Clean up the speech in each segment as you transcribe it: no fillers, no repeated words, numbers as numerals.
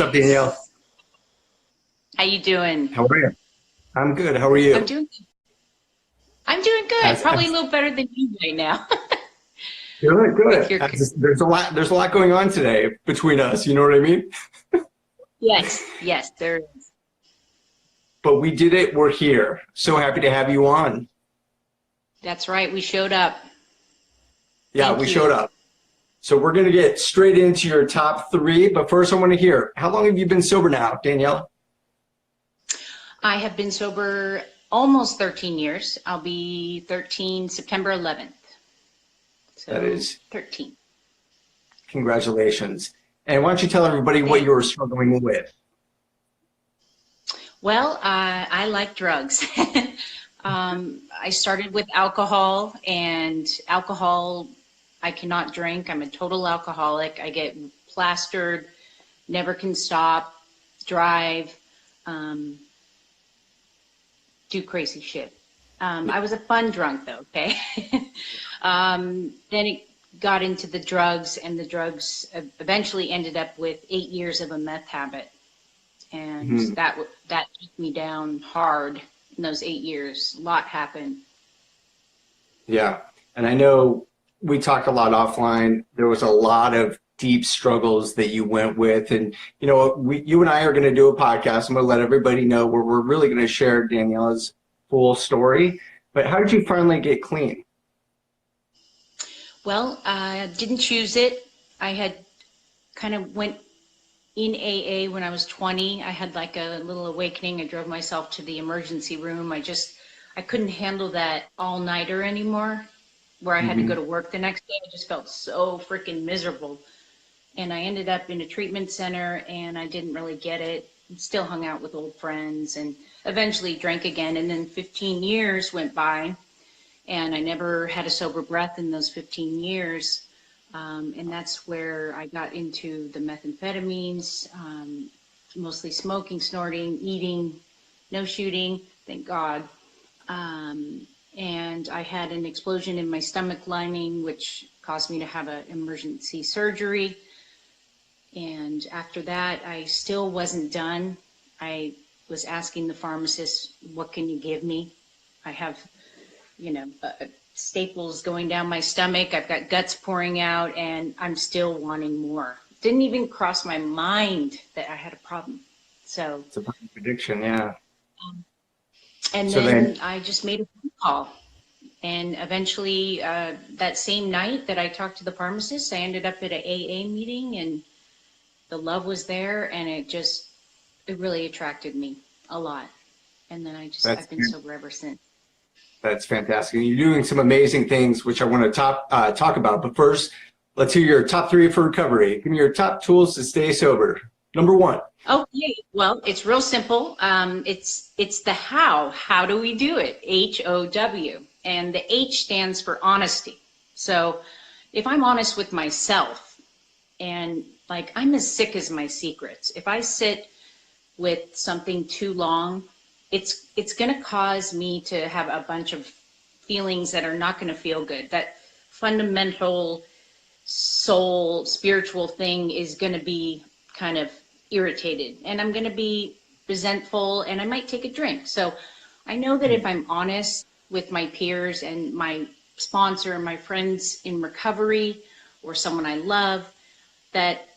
up, Danielle? How you doing? How are you? I'm good. How are I'm you? doing good. I'm doing good. As, Probably a as, little better than you right now. Good, With good. your There's a lot going on today between us. You know what I mean? yes, there is. But we did it. We're here. So happy to have you on. That's right. We showed up. Yeah, Thank we showed you. up. So we're going to get straight into your top three. But first, I want to hear, how long have you been sober now, Danielle? I have been sober almost 13 years. I'll be 13 September 11th. That So is, 13. congratulations. And why don't you tell everybody what Thanks. you were struggling with? Well, I like drugs. I started with alcohol, and alcohol I cannot drink. I'm a total alcoholic. I get plastered, never can stop, drive, um, do crazy shit. I was a fun drunk though, okay? Then it got into the drugs, and the drugs eventually ended up with 8 years of a meth habit. And Mhm. that took me down hard in those 8 years. A lot happened. Yeah. And I know we talked a lot offline. There was a lot of deep struggles that you went with. And, you and I are going to do a podcast. I'm going to let everybody know where we're really going to share Daniella's full story. But how did you finally get clean? Well, I didn't choose it. I had kind of went in AA when I was 20. I had like a little awakening. I drove myself to the emergency room. I couldn't handle that all-nighter anymore, where I had to go Hmm. to work the next day. I just felt so freaking miserable. And I ended up in a treatment center, and I didn't really get it. Still hung out with old friends, and eventually drank again. And then 15 years went by, and I never had a sober breath in those 15 years. And that's where I got into the methamphetamines, mostly smoking, snorting, eating, no shooting, thank God. And I had an explosion in my stomach lining, which caused me to have an emergency surgery. And after that, I still wasn't done. I was asking the pharmacist, what can you give me? I have, staples going down my stomach. I've got guts pouring out, and I'm still wanting more. Didn't even cross my mind that I had a problem. So, It's a prediction, yeah. and So then, then I just made a phone call. And eventually, that same night that I talked to the pharmacist, I ended up at an AA meeting, and the love was there, and it really attracted me a lot. And then that's I've been sober ever since. that's fantastic. And you're doing some amazing things, which I want to talk about. But first, let's hear your top three for recovery. Give me your top tools to stay sober. Number one. Okay, well, it's real simple. It's the how. How do we do it? HOW. And the H stands for honesty. So if I'm honest with myself, and like I'm as sick as my secrets, if I sit with something too long, it's going to cause me to have a bunch of feelings that are not going to feel good. That fundamental soul spiritual thing is going to be kind of irritated, and I'm going to be resentful, and I might take a drink. So I know that if I'm honest with my peers and my sponsor and my friends in recovery, or someone I love, that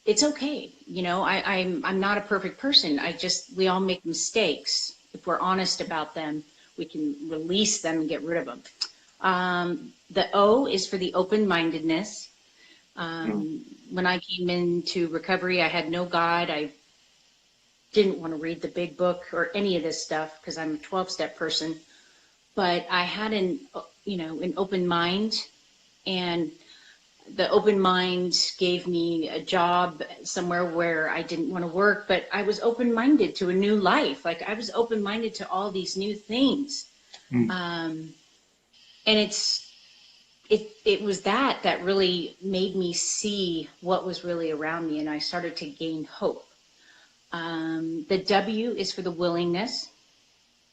it's okay. I'm not a perfect person. We all make mistakes. If we're honest about them, we can release them and get rid of them. The O is for the open-mindedness. Mm. When I came into recovery, I had no God. I didn't want to read the big book or any of this stuff because I'm a 12-step person. But I had an open mind, and the open mind gave me a job somewhere where I didn't want to work, but I was open-minded to a new life. Like I was open-minded to all these new things. Mm. And it was that really made me see what was really around me, and I started to gain hope. The W is for the willingness.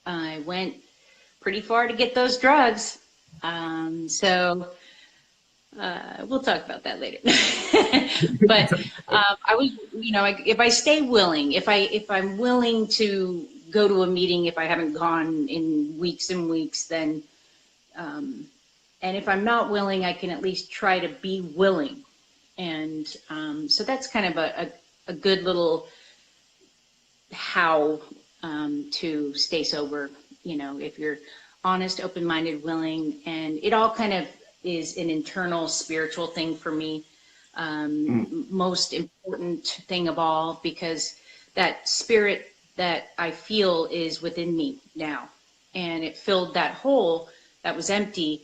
I went pretty far to get those drugs. So We'll talk about that later. But I was, if I stay willing, if I'm willing to go to a meeting, if I haven't gone in weeks and weeks, then, and if I'm not willing, I can at least try to be willing. And so that's kind of a good little how to stay sober, if you're honest, open-minded, willing, and it all kind of is an internal spiritual thing for me. Most important thing of all, because that spirit that I feel is within me now, and it filled that hole that was empty.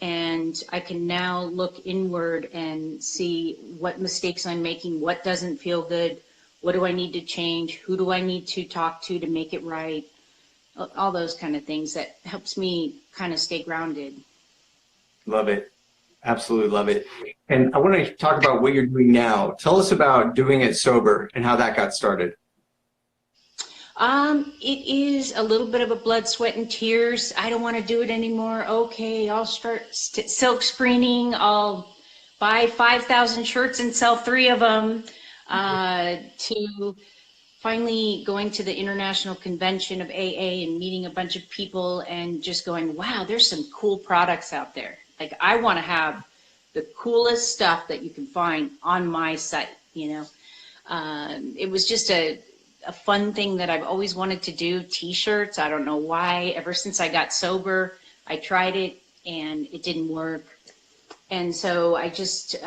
And I can now look inward and see what mistakes I'm making, what doesn't feel good, what do I need to change, who do I need to talk to make it right, all those kind of things that helps me kind of stay grounded. Love it. Absolutely love it. And I want to talk about what you're doing now. Tell us about Doing It Sober and how that got started. It is a little bit of a blood, sweat, and tears. I don't want to do it anymore. Okay, I'll start silk screening. I'll buy 5,000 shirts and sell 3 of them, to finally going to the International Convention of AA and meeting a bunch of people and just going, wow, there's some cool products out there. Like, I want to have the coolest stuff that you can find on my site, It was just a fun thing that I've always wanted to do, T-shirts. I don't know why. Ever since I got sober, I tried it and it didn't work. And so I just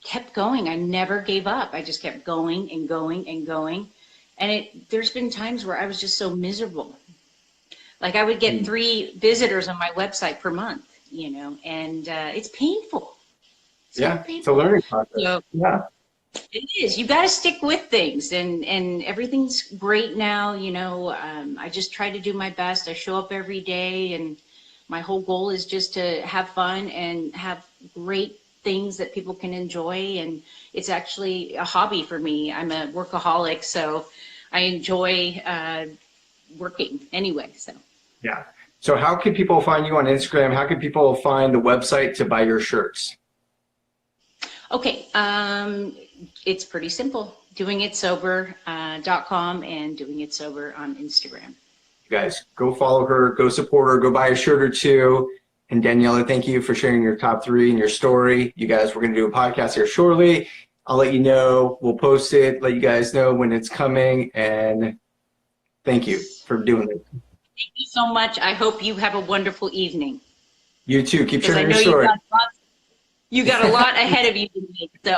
kept going. I never gave up. I just kept going and going and going. And there's been times where I was just so miserable. Like, I would get 3 visitors on my website per month, and it's painful. Painful. It's a learning process. So, yeah. It is. You got to stick with things, and everything's great now. I just try to do my best. I show up every day, and my whole goal is just to have fun and have great things that people can enjoy. And it's actually a hobby for me. I'm a workaholic, so I enjoy working anyway. So yeah. So how can people find you on Instagram? How can people find the website to buy your shirts? Okay. It's pretty simple. doingitsober.com and Doing It Sober on Instagram. You guys, go follow her, go support her, go buy a shirt or 2. And Daniella, thank you for sharing your top 3 and your story. You guys, we're going to do a podcast here shortly. I'll let you know. We'll post it, let you guys know when it's coming. And thank you for doing it. Thank you so much. I hope you have a wonderful evening. You too. Keep sharing your story. You got a lot ahead of you today, so.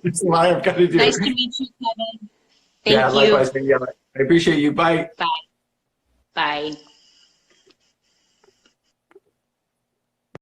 It's a lot I've got to do. Nice to meet you, Kevin. Thank you. Likewise, Daniella. I appreciate you. Bye. Bye. Bye.